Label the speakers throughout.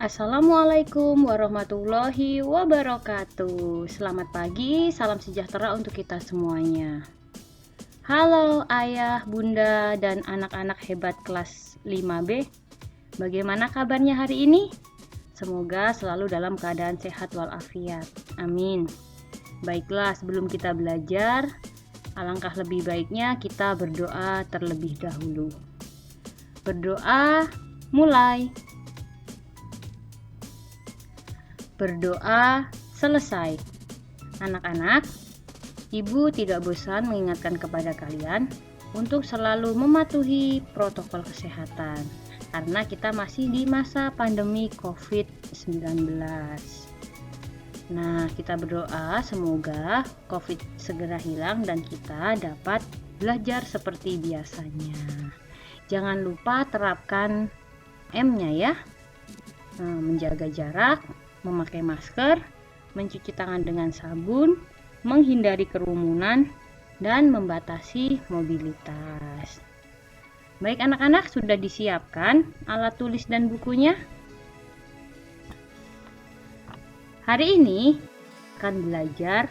Speaker 1: Assalamualaikum warahmatullahi wabarakatuh. Selamat pagi, salam sejahtera untuk kita semuanya. Halo ayah, bunda, dan anak-anak hebat kelas 5B. Bagaimana kabarnya hari ini? Semoga selalu dalam keadaan sehat walafiat. Amin. Baiklah, sebelum kita belajar, alangkah lebih baiknya kita berdoa terlebih dahulu. Berdoa, mulai. Berdoa selesai. Anak-anak, ibu tidak bosan mengingatkan kepada kalian untuk selalu mematuhi protokol kesehatan karena kita masih di masa pandemi COVID-19. Nah, kita berdoa semoga COVID segera hilang dan kita dapat belajar seperti biasanya. Jangan lupa terapkan M-nya ya. Menjaga jarak, memakai masker, mencuci tangan dengan sabun, menghindari kerumunan, dan membatasi mobilitas. Baik anak-anak, sudah disiapkan alat tulis dan bukunya? Hari ini akan belajar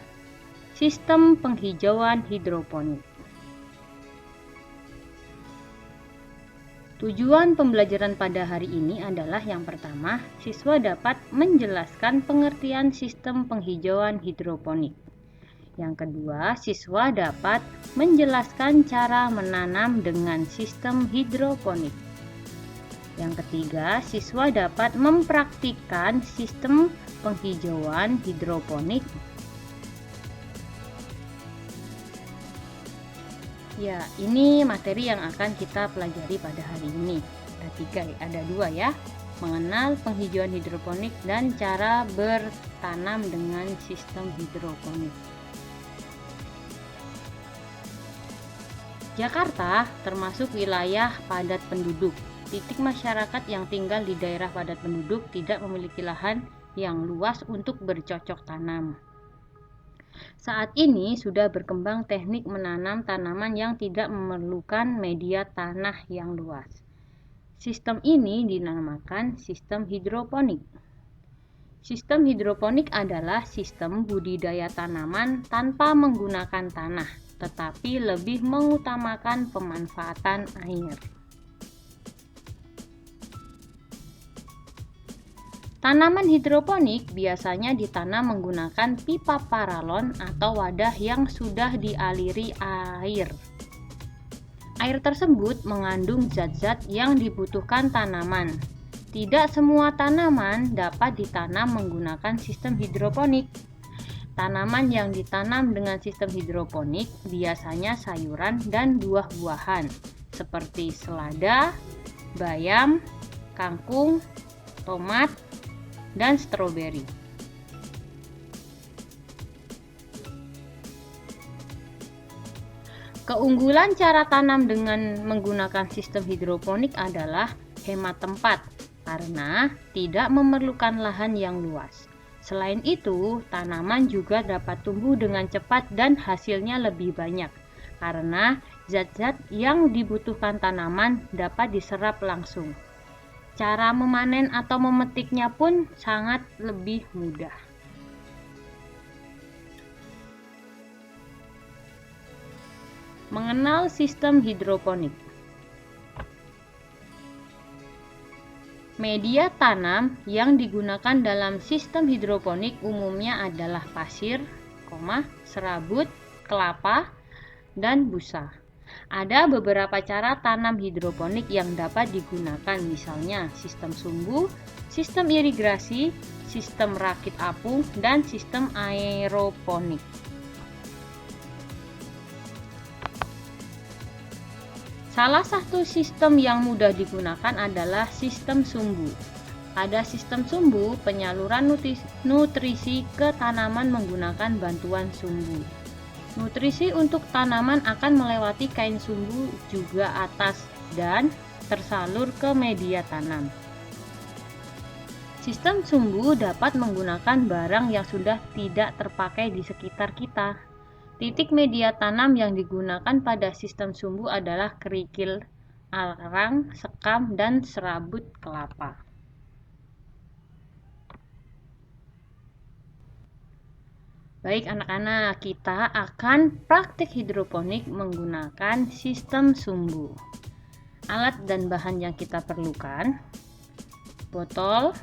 Speaker 1: sistem penghijauan hidroponik. Tujuan pembelajaran pada hari ini adalah yang pertama, siswa dapat menjelaskan pengertian sistem penghijauan hidroponik. Yang kedua, siswa dapat menjelaskan cara menanam dengan sistem hidroponik. Yang ketiga, siswa dapat mempraktikkan sistem penghijauan hidroponik. Ya, ini materi yang akan kita pelajari pada hari ini. Ada dua ya, mengenal penghijauan hidroponik dan cara bertanam dengan sistem hidroponik. Jakarta termasuk wilayah padat penduduk. Titik masyarakat yang tinggal di daerah padat penduduk tidak memiliki lahan yang luas untuk bercocok tanam. Saat ini sudah berkembang teknik menanam tanaman yang tidak memerlukan media tanah yang luas. Sistem ini dinamakan sistem hidroponik. Sistem hidroponik adalah sistem budidaya tanaman tanpa menggunakan tanah, tetapi lebih mengutamakan pemanfaatan air. Tanaman hidroponik biasanya ditanam menggunakan pipa paralon atau wadah yang sudah dialiri air. Air tersebut mengandung zat-zat yang dibutuhkan tanaman. Tidak semua tanaman dapat ditanam menggunakan sistem hidroponik. Tanaman yang ditanam dengan sistem hidroponik biasanya sayuran dan buah-buahan seperti selada, bayam, kangkung, tomat, dan stroberi. Keunggulan cara tanam dengan menggunakan sistem hidroponik adalah hemat tempat karena tidak memerlukan lahan yang luas. Selain itu, tanaman juga dapat tumbuh dengan cepat dan hasilnya lebih banyak karena zat-zat yang dibutuhkan tanaman dapat diserap langsung. Cara memanen atau memetiknya pun sangat lebih mudah. Mengenal sistem hidroponik. Media tanam yang digunakan dalam sistem hidroponik umumnya adalah pasir, serabut, kelapa, dan busa. Ada beberapa cara tanam hidroponik yang dapat digunakan, misalnya sistem sumbu, sistem irigasi, sistem rakit apung, dan sistem aeroponik. Salah satu sistem yang mudah digunakan adalah sistem sumbu. Pada sistem sumbu, penyaluran nutrisi ke tanaman menggunakan bantuan sumbu. Nutrisi untuk tanaman akan melewati kain sumbu juga atas dan tersalur ke media tanam. Sistem sumbu dapat menggunakan barang yang sudah tidak terpakai di sekitar kita. Titik media tanam yang digunakan pada sistem sumbu adalah kerikil, arang, sekam, dan serabut kelapa. Baik anak-anak, kita akan praktik hidroponik menggunakan sistem sumbu. Alat dan bahan yang kita perlukan: botol,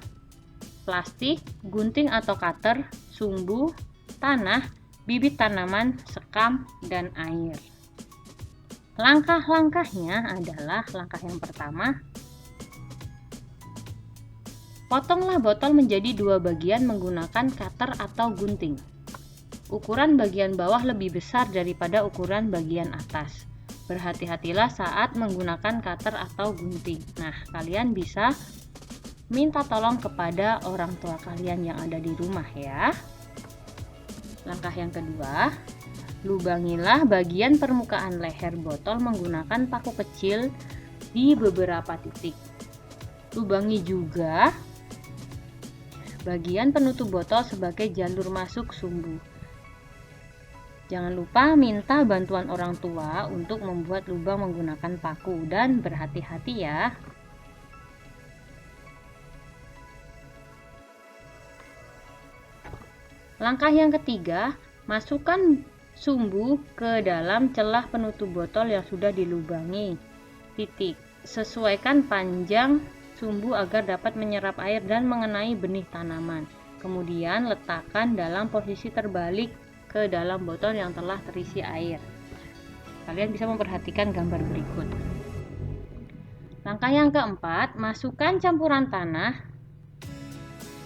Speaker 1: plastik, gunting atau cutter, sumbu, tanah, bibit tanaman, sekam, dan air. Langkah-langkahnya adalah: langkah yang pertama, potonglah botol menjadi 2 bagian menggunakan cutter atau gunting. Ukuran bagian bawah lebih besar daripada ukuran bagian atas. Berhati-hatilah saat menggunakan cutter atau gunting. Nah, kalian bisa minta tolong kepada orang tua kalian yang ada di rumah ya. Langkah yang kedua, lubangilah bagian permukaan leher botol menggunakan paku kecil di beberapa titik. Lubangi juga bagian penutup botol sebagai jalur masuk sumbu. Jangan lupa minta bantuan orang tua untuk membuat lubang menggunakan paku dan berhati-hati ya. Langkah yang ketiga, masukkan sumbu ke dalam celah penutup botol yang sudah dilubangi. Sesuaikan panjang sumbu agar dapat menyerap air dan mengenai benih tanaman. Kemudian letakkan dalam posisi terbalik ke dalam botol yang telah terisi air. Kalian bisa memperhatikan gambar berikut. Langkah yang keempat, masukkan campuran tanah,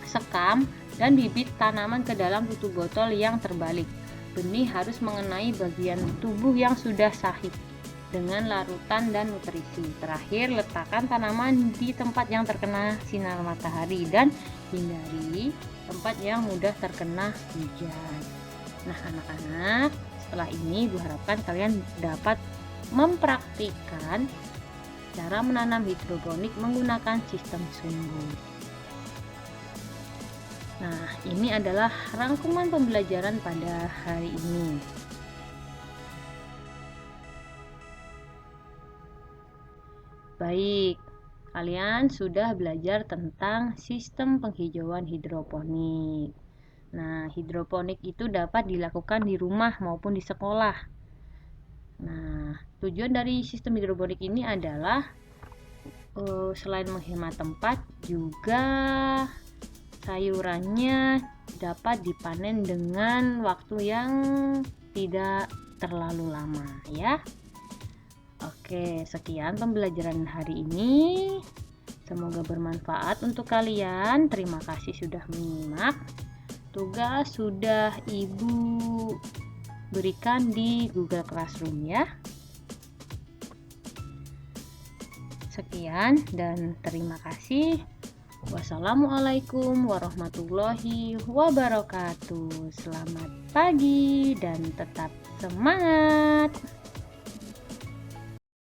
Speaker 1: sekam, dan bibit tanaman ke dalam tutup botol yang terbalik. Benih harus mengenai bagian tubuh yang sudah sahih dengan larutan dan nutrisi. Terakhir, letakkan tanaman di tempat yang terkena sinar matahari dan hindari tempat yang mudah terkena hujan. Nah anak-anak, setelah ini Bu harapkan kalian dapat mempraktikkan cara menanam hidroponik menggunakan sistem sumbu. Nah, ini adalah rangkuman pembelajaran pada hari ini. Baik, kalian sudah belajar tentang sistem penghijauan hidroponik. Nah, hidroponik itu dapat dilakukan di rumah maupun di sekolah. Nah, tujuan dari sistem hidroponik ini adalah selain menghemat tempat, juga sayurannya dapat dipanen dengan waktu yang tidak terlalu lama ya. Oke, sekian pembelajaran hari ini. Semoga bermanfaat untuk kalian. Terima kasih sudah menyimak. Tugas sudah Ibu berikan di Google Classroom ya. Sekian dan terima kasih. Wassalamualaikum warahmatullahi wabarakatuh. Selamat pagi dan tetap semangat.